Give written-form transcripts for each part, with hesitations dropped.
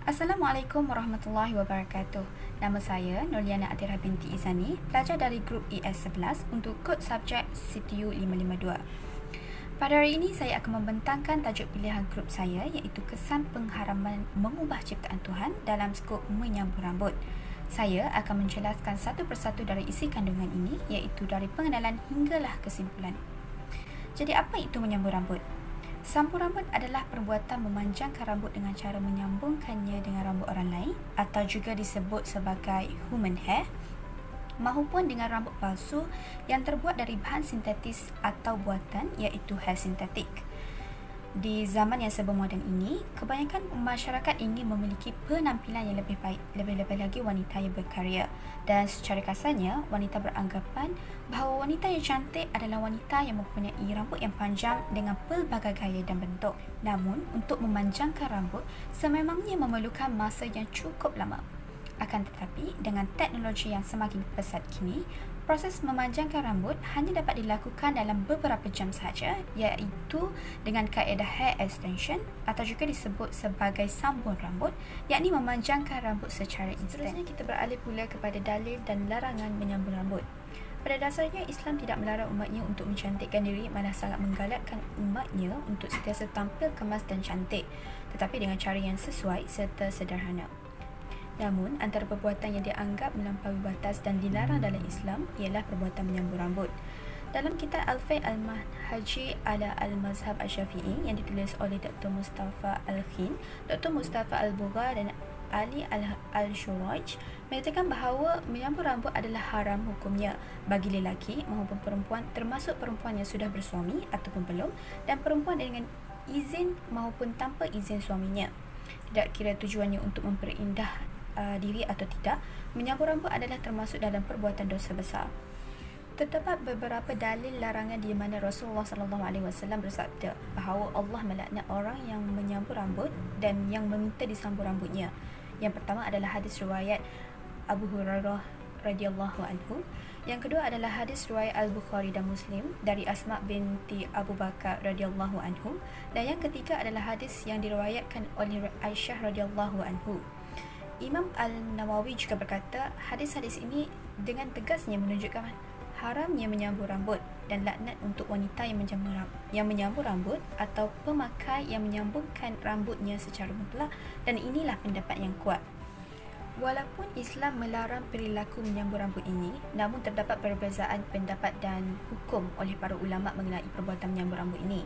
Assalamualaikum warahmatullahi wabarakatuh. Nama saya Nurliana Atira binti Izani, pelajar dari grup ES11 untuk kod subjek CTU 552. Pada hari ini saya akan membentangkan tajuk pilihan grup saya iaitu kesan pengharaman mengubah ciptaan Tuhan dalam skop menyambung rambut. Saya akan menjelaskan satu persatu dari isi kandungan ini iaitu dari pengenalan hinggalah kesimpulan. Jadi apa itu menyambung rambut? Sambung rambut adalah perbuatan memanjangkan rambut dengan cara menyambungkannya dengan rambut orang lain atau juga disebut sebagai human hair maupun dengan rambut palsu yang terbuat dari bahan sintetis atau buatan iaitu hair sintetik. Di zaman yang serba moden ini, kebanyakan masyarakat ingin memiliki penampilan yang lebih baik, lebih-lebih lagi wanita yang berkarya. Dan secara kasarnya, wanita beranggapan bahawa wanita yang cantik adalah wanita yang mempunyai rambut yang panjang dengan pelbagai gaya dan bentuk. Namun, untuk memanjangkan rambut, sememangnya memerlukan masa yang cukup lama. Akan tetapi, dengan teknologi yang semakin pesat kini, proses memanjangkan rambut hanya dapat dilakukan dalam beberapa jam sahaja, iaitu dengan kaedah hair extension atau juga disebut sebagai sambung rambut, yakni memanjangkan rambut secara instan. Seterusnya kita beralih pula kepada dalil dan larangan menyambung rambut. Pada dasarnya, Islam tidak melarang umatnya untuk mencantikkan diri, malah sangat menggalakkan umatnya untuk sentiasa tampil kemas dan cantik, tetapi dengan cara yang sesuai serta sederhana. Namun, antara perbuatan yang dianggap melampaui batas dan dilarang dalam Islam ialah perbuatan menyambung rambut. Dalam kitab Al-Fiqh Al-Manhaji ala Al-Mazhab Al-Syafi'i yang ditulis oleh Dr. Mustafa Al-Khin, Dr. Mustafa Al-Bugha dan Ali Al-Shuraj menyatakan bahawa menyambung rambut adalah haram hukumnya bagi lelaki maupun perempuan, termasuk perempuan yang sudah bersuami ataupun belum, dan perempuan dengan izin maupun tanpa izin suaminya. Tidak kira tujuannya untuk memperindah diri atau tidak, menyambung rambut adalah termasuk dalam perbuatan dosa besar. Terdapat beberapa dalil larangan di mana Rasulullah SAW bersabda bahawa Allah melaknat orang yang menyambung rambut dan yang meminta disambung rambutnya. Yang pertama adalah hadis riwayat Abu Hurairah radhiyallahu anhu. Yang kedua adalah hadis riwayat Al-Bukhari dan Muslim dari Asma binti Abu Bakar radhiyallahu anhu, dan yang ketiga adalah hadis yang diriwayatkan oleh Aisyah radhiyallahu anhu. Imam Al-Nawawi juga berkata, hadis-hadis ini dengan tegasnya menunjukkan haramnya menyambung rambut dan laknat untuk wanita yang menyambung rambut atau pemakai yang menyambungkan rambutnya secara mutlak, dan inilah pendapat yang kuat. Walaupun Islam melarang perilaku menyambung rambut ini, namun terdapat perbezaan pendapat dan hukum oleh para ulama mengenai perbuatan menyambung rambut ini.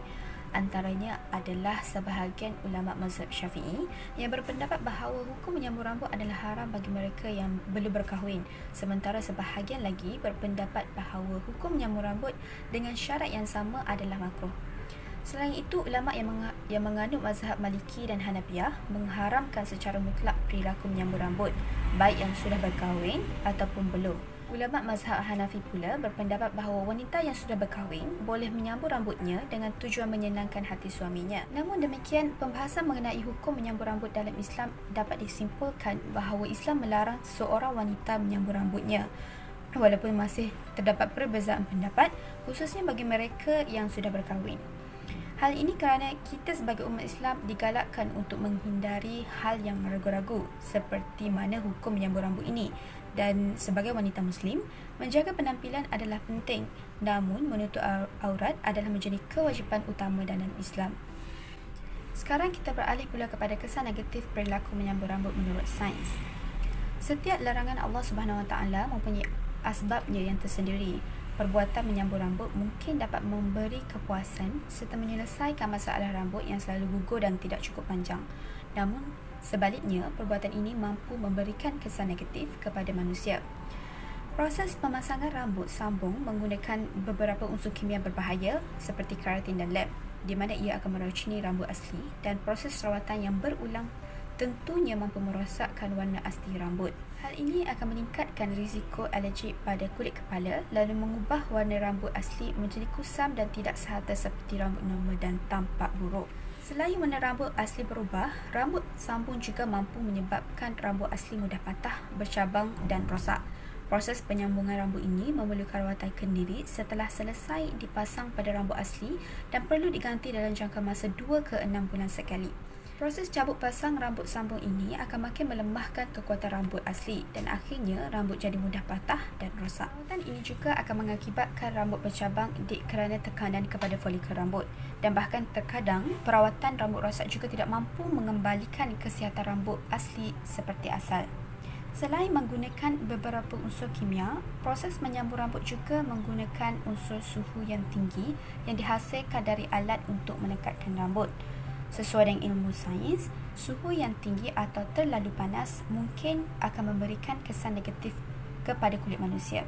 Antaranya adalah sebahagian ulama mazhab Syafi'i yang berpendapat bahawa hukum menyambung rambut adalah haram bagi mereka yang belum berkahwin, sementara sebahagian lagi berpendapat bahawa hukum menyambung rambut dengan syarat yang sama adalah makruh. Selain itu, ulama yang menganut mazhab Maliki dan Hanafiyah mengharamkan secara mutlak perilaku menyambung rambut, baik yang sudah berkahwin ataupun belum. Ulama mazhab Hanafi pula berpendapat bahawa wanita yang sudah berkahwin boleh menyambung rambutnya dengan tujuan menyenangkan hati suaminya. Namun demikian, pembahasan mengenai hukum menyambung rambut dalam Islam dapat disimpulkan bahawa Islam melarang seorang wanita menyambung rambutnya, walaupun masih terdapat perbezaan pendapat, khususnya bagi mereka yang sudah berkahwin. Hal ini kerana kita sebagai umat Islam digalakkan untuk menghindari hal yang ragu-ragu seperti mana hukum menyambung rambut ini, dan sebagai wanita Muslim, menjaga penampilan adalah penting, namun menutup aurat adalah menjadi kewajipan utama dalam Islam. Sekarang kita beralih pula kepada kesan negatif perilaku menyambung rambut menurut sains. Setiap larangan Allah Subhanahu Wa Taala mempunyai asbabnya yang tersendiri. Perbuatan menyambung rambut mungkin dapat memberi kepuasan serta menyelesaikan masalah rambut yang selalu gugur dan tidak cukup panjang. Namun, sebaliknya, perbuatan ini mampu memberikan kesan negatif kepada manusia. Proses pemasangan rambut sambung menggunakan beberapa unsur kimia berbahaya seperti keratin dan lem, di mana ia akan meracuni rambut asli, dan proses rawatan yang berulang tentunya mampu merosakkan warna asli rambut. Hal ini akan meningkatkan risiko alergik pada kulit kepala, lalu mengubah warna rambut asli menjadi kusam dan tidak serata seperti rambut normal dan tampak buruk. Selain warna rambut asli berubah, rambut sambung juga mampu menyebabkan rambut asli mudah patah, bercabang dan rosak. Proses penyambungan rambut ini memerlukan rawatan kendiri setelah selesai dipasang pada rambut asli dan perlu diganti dalam jangka masa 2 ke 6 bulan sekali. Proses cabut pasang rambut sambung ini akan makin melemahkan kekuatan rambut asli dan akhirnya rambut jadi mudah patah dan rosak. Perawatan ini juga akan mengakibatkan rambut bercabang kerana tekanan kepada folikel rambut, dan bahkan terkadang perawatan rambut rosak juga tidak mampu mengembalikan kesihatan rambut asli seperti asal. Selain menggunakan beberapa unsur kimia, proses menyambung rambut juga menggunakan unsur suhu yang tinggi yang dihasilkan dari alat untuk menekatkan rambut. Sesuai dengan ilmu sains, suhu yang tinggi atau terlalu panas mungkin akan memberikan kesan negatif kepada kulit manusia.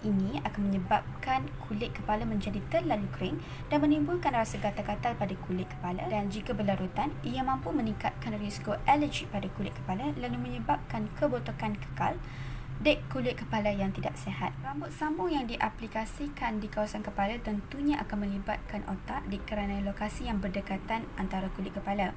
Ini akan menyebabkan kulit kepala menjadi terlalu kering dan menimbulkan rasa gatal-gatal pada kulit kepala, dan jika berlarutan, ia mampu meningkatkan risiko alergi pada kulit kepala lalu menyebabkan kebotokan kekal di kulit kepala yang tidak sihat. Rambut sambung yang diaplikasikan di kawasan kepala tentunya akan melibatkan otak kerana lokasi yang berdekatan antara kulit kepala.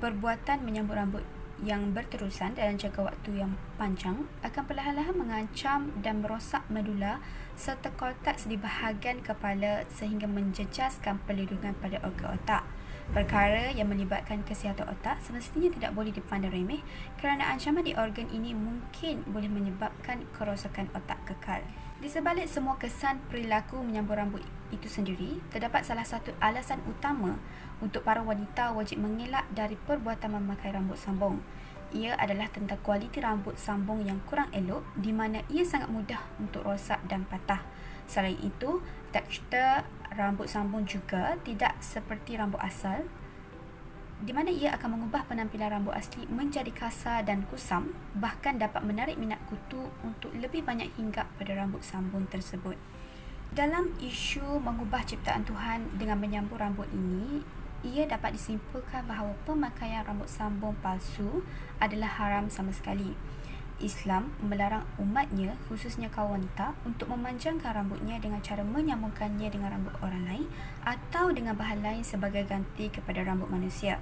Perbuatan menyambung rambut yang berterusan dalam jangka waktu yang panjang akan perlahan-lahan mengancam dan merosak medula serta korteks di bahagian kepala sehingga menjejaskan perlindungan pada organ otak. Perkara yang melibatkan kesihatan otak semestinya tidak boleh dipandang remeh kerana ancaman di organ ini mungkin boleh menyebabkan kerosakan otak kekal. Di sebalik semua kesan perilaku menyambung rambut itu sendiri, terdapat salah satu alasan utama untuk para wanita wajib mengelak dari perbuatan memakai rambut sambung. Ia adalah tentang kualiti rambut sambung yang kurang elok di mana ia sangat mudah untuk rosak dan patah. Selain itu, tekstur rambut sambung juga tidak seperti rambut asal, di mana ia akan mengubah penampilan rambut asli menjadi kasar dan kusam, bahkan dapat menarik minat kutu untuk lebih banyak hinggap pada rambut sambung tersebut. Dalam isu mengubah ciptaan Tuhan dengan menyambung rambut ini, ia dapat disimpulkan bahawa pemakaian rambut sambung palsu adalah haram sama sekali. Islam melarang umatnya, khususnya kaum wanita, untuk memanjangkan rambutnya dengan cara menyambungkannya dengan rambut orang lain atau dengan bahan lain sebagai ganti kepada rambut manusia.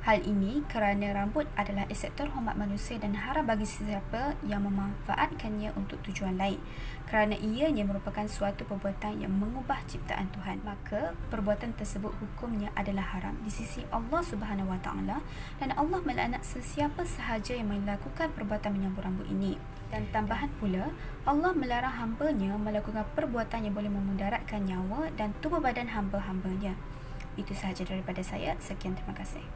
Hal ini kerana rambut adalah aset terhormat manusia dan haram bagi sesiapa yang memanfaatkannya untuk tujuan lain. Kerana ianya merupakan suatu perbuatan yang mengubah ciptaan Tuhan, maka perbuatan tersebut hukumnya adalah haram di sisi Allah Subhanahu Wa Taala, dan Allah melaknat sesiapa sahaja yang melakukan perbuatan menyambung rambut ini. Dan tambahan pula, Allah melarang hamba-Nya melakukan perbuatan yang boleh memudaratkan nyawa dan tubuh badan hamba-hambanya. Itu sahaja daripada saya. Sekian, terima kasih.